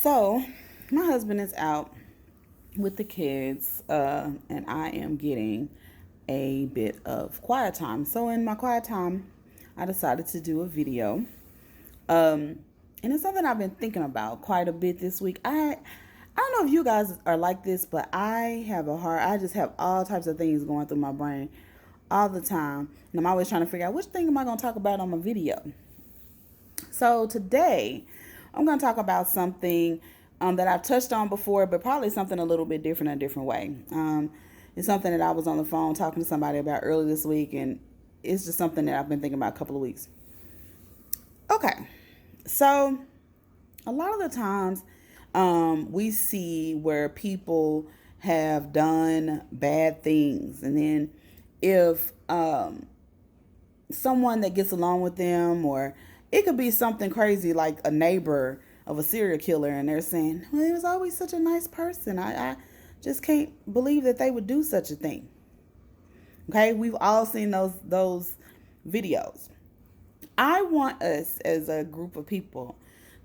So, my husband is out with the kids, and I am getting a bit of quiet time. So, in my quiet time, I decided to do a video. Um, and it's something I've been thinking about quite a bit this week. I don't know if you guys are like this, but I just have all types of things going through my brain all the time. And I'm always trying to figure out which thing am I going to talk about on my video. So today, I'm going to talk about something that I've touched on before, but probably something a little bit different, a different way. It's something that I was on the phone talking to somebody about earlier this week, and it's just something that I've been thinking about a couple of weeks. Okay, so a lot of the times we see where people have done bad things, and then if someone that gets along with them, or it could be something crazy like a neighbor of a serial killer, and they're saying, well, he was always such a nice person. I just can't believe that they would do such a thing. Okay, we've all seen those videos. I want us as a group of people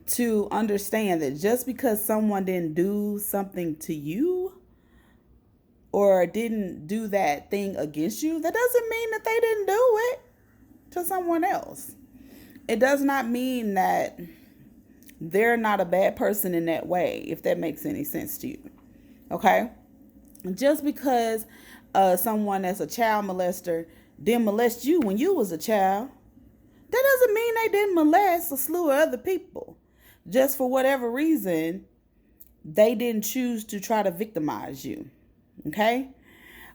to understand that just because someone didn't do something to you or didn't do that thing against you, that doesn't mean that they didn't do it to someone else. It does not mean that they're not a bad person in that way, if that makes any sense to you. Okay? Just because someone that's a child molester didn't molest you when you was a child, that doesn't mean they didn't molest a slew of other people. Just for whatever reason, they didn't choose to try to victimize you. Okay?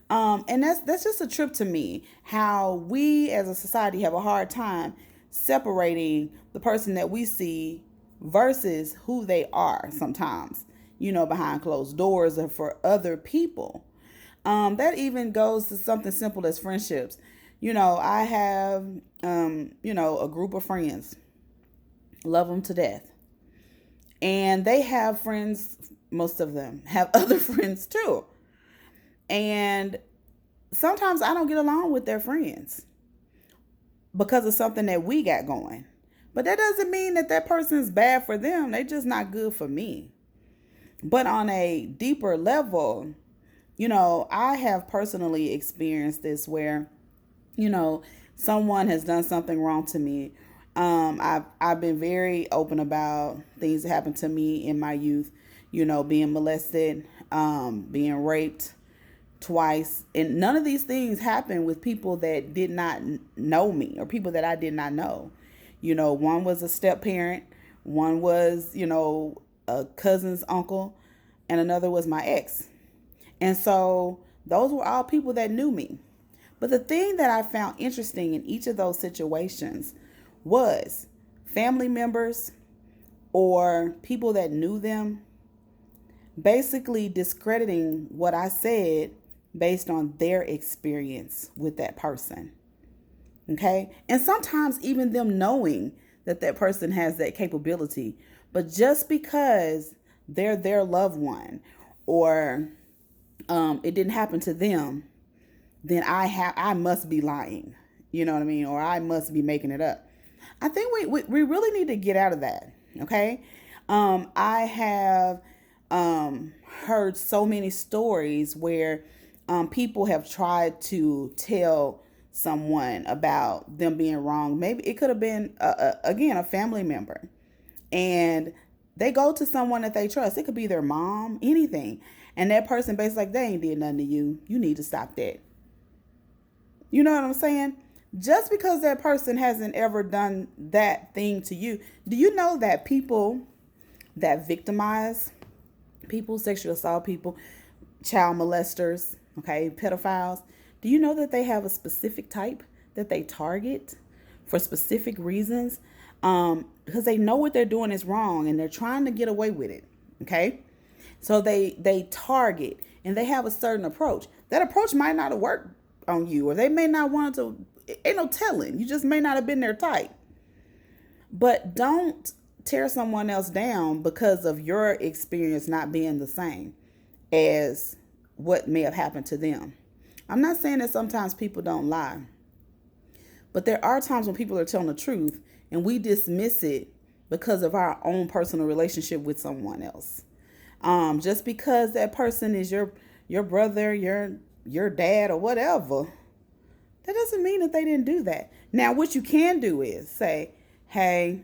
And that's just a trip to me, how we as a society have a hard time separating the person that we see versus who they are sometimes, behind closed doors or for other people. That even goes to something simple as friendships. I have, a group of friends, love them to death. And they have friends, most of them have other friends too. And sometimes I don't get along with their friends because of something that we got going. But that doesn't mean that that person's bad for them. They're just not good for me. But on a deeper level, I have personally experienced this where, someone has done something wrong to me. I've been very open about things that happened to me in my youth, being molested, being raped twice. And none of these things happened with people that did not know me or people that I did not know. One was a step parent, one was, a cousin's uncle, and another was my ex. And so those were all people that knew me. But the thing that I found interesting in each of those situations was family members or people that knew them basically discrediting what I said based on their experience with that person. Okay? And sometimes even them knowing that that person has that capability, but just because they're their loved one or it didn't happen to them, then I must be lying. You know what I mean? Or I must be making it up. I think we really need to get out of that. Okay? I have heard so many stories where people have tried to tell someone about them being wrong. Maybe it could have been, again, a family member. And they go to someone that they trust. It could be their mom, anything. And that person basically like, they ain't did nothing to you. You need to stop that. You know what I'm saying? Just because that person hasn't ever done that thing to you, do you know that people that victimize people, sexual assault people, child molesters, okay, pedophiles, do you know that they have a specific type that they target for specific reasons? Because they know what they're doing is wrong and they're trying to get away with it, okay? So they target and they have a certain approach. That approach might not have worked on you, or they may not want to. Ain't no telling. You just may not have been their type. But don't tear someone else down because of your experience not being the same as what may have happened to them. I'm not saying that sometimes people don't lie, but there are times when people are telling the truth and we dismiss it because of our own personal relationship with someone else. Just because that person is your brother, your dad, or whatever, that doesn't mean that they didn't do that. Now, what you can do is say, "Hey,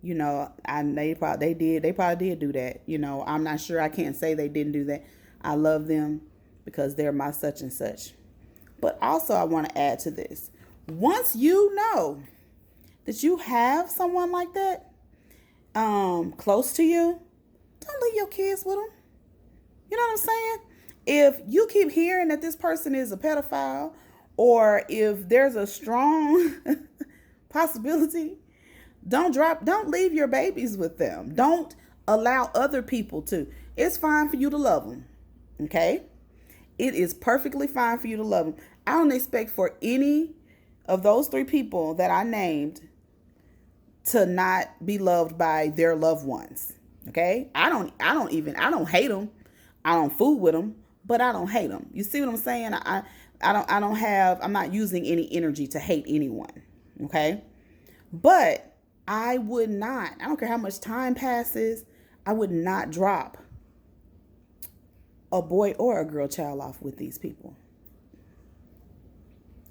they probably did do that. I'm not sure. I can't say they didn't do that. I love them because they're my such and such." But also, I want to add to this: once you know that you have someone like that close to you, don't leave your kids with them. You know what I'm saying? If you keep hearing that this person is a pedophile, or if there's a strong possibility, don't leave your babies with them. Don't allow other people to. It's fine for you to love them. Okay? It is perfectly fine for you to love them. I don't expect for any of those 3 people that I named to not be loved by their loved ones. Okay? I don't hate them. I don't fool with them, but I don't hate them. You see what I'm saying? I'm not using any energy to hate anyone. Okay? But I don't care how much time passes, I would not drop a boy or a girl child off with these people.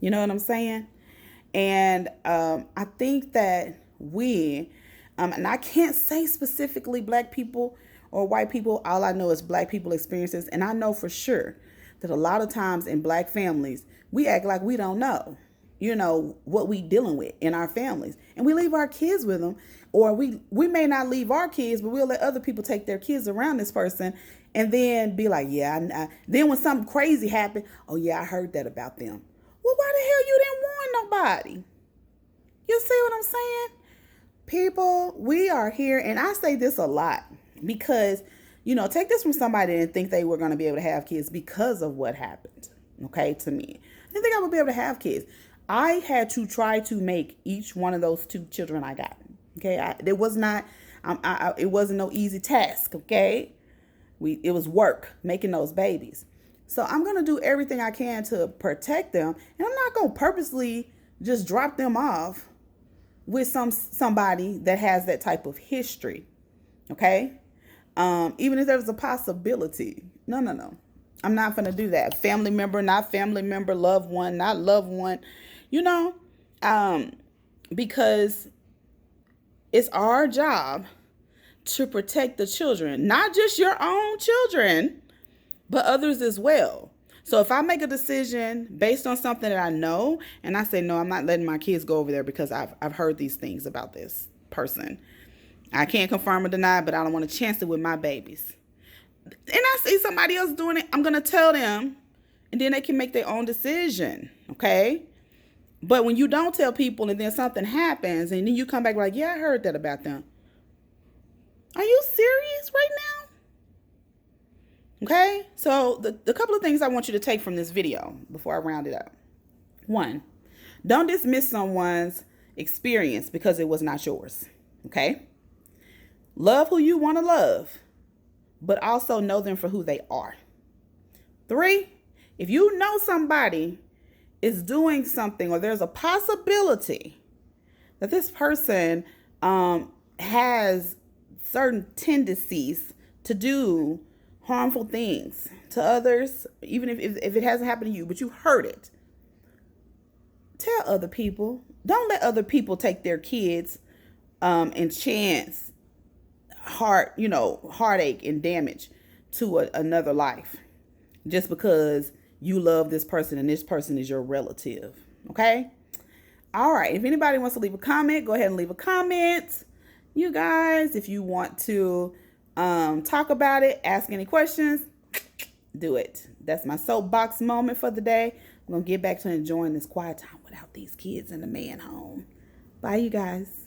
You know what I'm saying? And I think that and I can't say specifically black people or white people, all I know is black people experiences. And I know for sure that a lot of times in black families, we act like we don't know, what we dealing with in our families. And we leave our kids with them, or we may not leave our kids, but we'll let other people take their kids around this person and then be like, yeah, then when something crazy happened, oh yeah, I heard that about them. Well, why the hell you didn't warn nobody? You see what I'm saying? People, we are here, and I say this a lot because, take this from somebody that didn't think they were going to be able to have kids because of what happened, okay, to me. I didn't think I would be able to have kids. I had to try to make each one of those 2 children I got, okay? It wasn't no easy task, okay? It was work making those babies. So I'm going to do everything I can to protect them, and I'm not going to purposely just drop them off with somebody that has that type of history, okay? Even if there's a possibility. No. I'm not going to do that. Family member, not family member, loved one, not loved one, because it's our job to protect the children, not just your own children, but others as well. So if I make a decision based on something that I know, and I say, no, I'm not letting my kids go over there because I've heard these things about this person. I can't confirm or deny, but I don't want to chance it with my babies. And I see somebody else doing it, I'm going to tell them, and then they can make their own decision, okay? But when you don't tell people and then something happens, and then you come back like, yeah, I heard that about them. Are you serious right now? Okay, so the couple of things I want you to take from this video before I round it up. 1, don't dismiss someone's experience because it was not yours. Okay, love who you want to love, but also know them for who they are. 3, if you know somebody is doing something, or there's a possibility that this person has certain tendencies to do harmful things to others, even if it hasn't happened to you, but you heard it, tell other people. Don't let other people take their kids and chance heartache and damage to another life just because you love this person and this person is your relative. Okay? All right. If anybody wants to leave a comment, go ahead and leave a comment. You guys, if you want to talk about it, ask any questions, do it. That's my soapbox moment for the day. I'm going to get back to enjoying this quiet time without these kids in the man home. Bye, you guys.